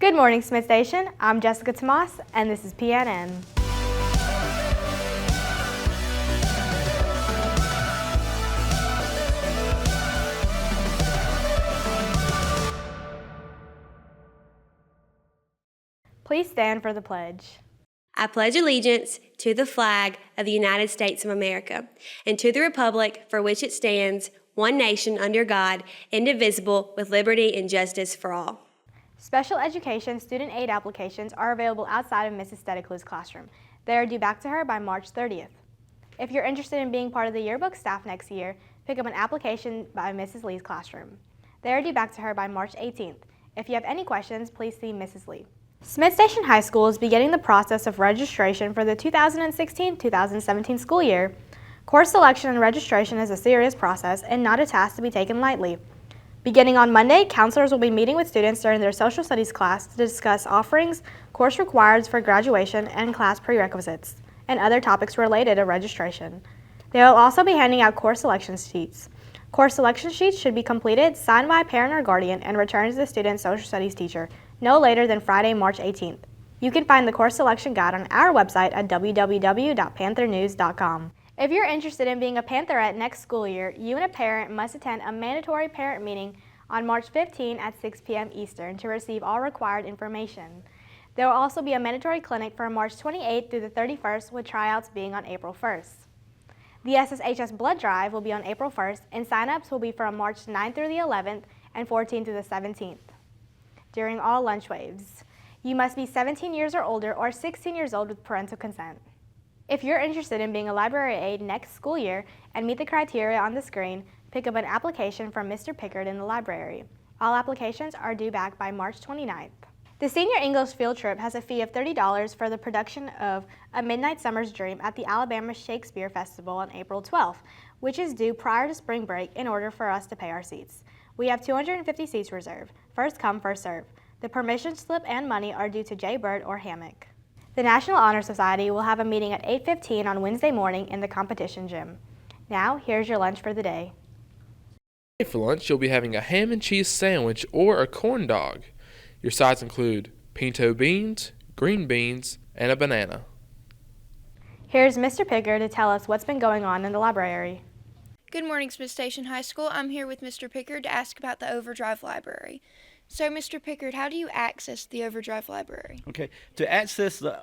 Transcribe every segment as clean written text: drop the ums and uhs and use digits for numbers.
Good morning, Smith Station. I'm Jessica Tomas, and this is PNN. Please stand for the pledge. I pledge allegiance to the flag of the United States of America and to the republic for which it stands, one nation under God, indivisible, with liberty and justice for all. Special education student aid applications are available outside of Mrs. Stediclu's classroom. They are due back to her by March 30th. If you're interested in being part of the yearbook staff next year, pick up an application by Mrs. Lee's classroom. They are due back to her by March 18th. If you have any questions, please see Mrs. Lee. Smith Station High School is beginning the process of registration for the 2016-2017 school year. Course selection and registration is a serious process and not a task to be taken lightly. Beginning on Monday, counselors will be meeting with students during their social studies class to discuss offerings, course requirements for graduation, and class prerequisites, and other topics related to registration. They will also be handing out course selection sheets. Course selection sheets should be completed, signed by a parent or guardian, and returned to the student's social studies teacher no later than Friday, March 18th. You can find the course selection guide on our website at www.panthernews.com. If you're interested in being a Pantherette next school year, you and a parent must attend a mandatory parent meeting on March 15 at 6 p.m. Eastern to receive all required information. There will also be a mandatory clinic from March 28th through the 31st, with tryouts being on April 1st. The SSHS blood drive will be on April 1st, and sign-ups will be from March 9th through the 11th and 14th through the 17th. During all lunch waves, you must be 17 years or older or 16 years old with parental consent. If you're interested in being a library aide next school year and meet the criteria on the screen, pick up an application from Mr. Pickard in the library. All applications are due back by March 29th. The Senior English Field Trip has a fee of $30 for the production of A Midnight Summer's Dream at the Alabama Shakespeare Festival on April 12th, which is due prior to spring break in order for us to pay our seats. We have 250 seats reserved. First come, first serve. The permission slip and money are due to Jay Bird or Hammock. The National Honor Society will have a meeting at 8:15 on Wednesday morning in the competition gym. Now, here's your lunch for the day. For lunch, you'll be having a ham and cheese sandwich or a corn dog. Your sides include pinto beans, green beans, and a banana. Here's Mr. Pickard to tell us what's been going on in the library. Good morning, Smith Station High School. I'm here with Mr. Pickard to ask about the Overdrive Library. So, Mr. Pickard, how do you access the Overdrive Library? Okay, to access the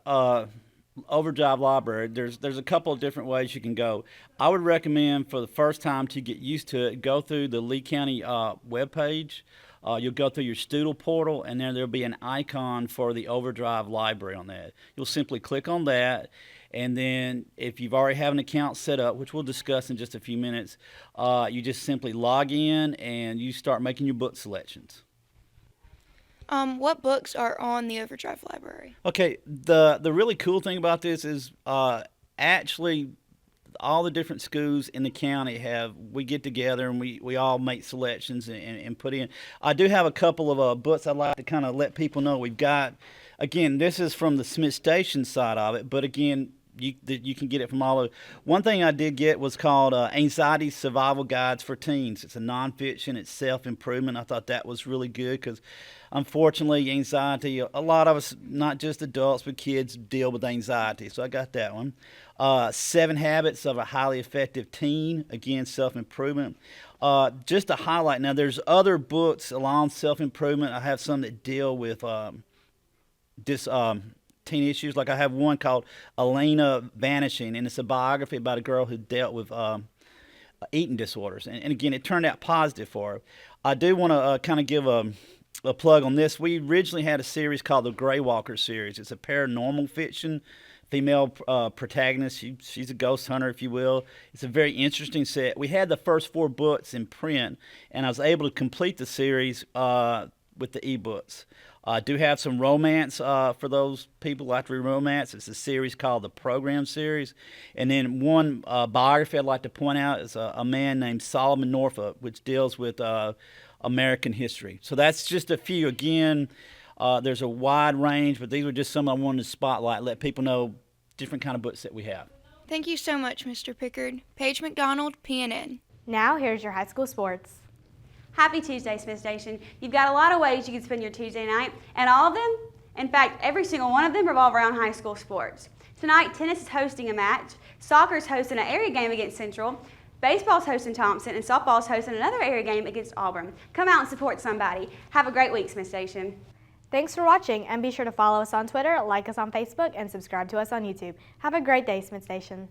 Overdrive Library, there's a couple of different ways you can go. I would recommend for the first time to get used to it, go through the Lee County webpage. You'll go through your student portal, and then there'll be an icon for the Overdrive Library on that. You'll simply click on that, and then if you've already have an account set up, which we'll discuss in just a few minutes, you just simply log in and you start making your book selections. What books are on the Overdrive Library? Okay, the really cool thing about this is actually all the different schools in the county we get together and we all make selections and put in. I do have a couple of books I'd like to kind of let people know we've got. Again, this is from the Smith Station side of it, but again, you can get it from all over. One thing I did get was called Anxiety Survival Guides for Teens. It's a nonfiction. It's self-improvement. I thought that was really good because, unfortunately, anxiety, a lot of us, not just adults, but kids, deal with anxiety. So I got that one. 7 Habits of a Highly Effective Teen. Again, self-improvement. Just to highlight, now there's other books along self-improvement. I have some that deal with teen issues. Like I have one called Elena Vanishing, and it's a biography about a girl who dealt with eating disorders. And again, it turned out positive for her. I do want to kind of give a plug on this. We originally had a series called the Grey Walker series. It's a paranormal fiction, female protagonist. She's a ghost hunter, if you will. It's a very interesting set. We had the first 4 books in print, and I was able to complete the series with the ebooks. I do have some romance for those people who like to read romance. It's a series called the Program Series. And then one biography I'd like to point out is a man named Solomon Northup, which deals with American history. So that's just a few. Again, there's a wide range, but these were just some I wanted to spotlight, let people know different kind of books that we have. Thank you so much, Mr. Pickard. Paige McDonald, PNN. Now, here's your high school sports. Happy Tuesday, Smith Station. You've got a lot of ways you can spend your Tuesday night, and all of them, in fact, every single one of them revolve around high school sports. Tonight, tennis is hosting a match, soccer is hosting an area game against Central, baseball's hosting Thompson, and softball's hosting another area game against Auburn. Come out and support somebody. Have a great week, Smith Station. Thanks for watching, and be sure to follow us on Twitter, like us on Facebook, and subscribe to us on YouTube. Have a great day, Smith Station.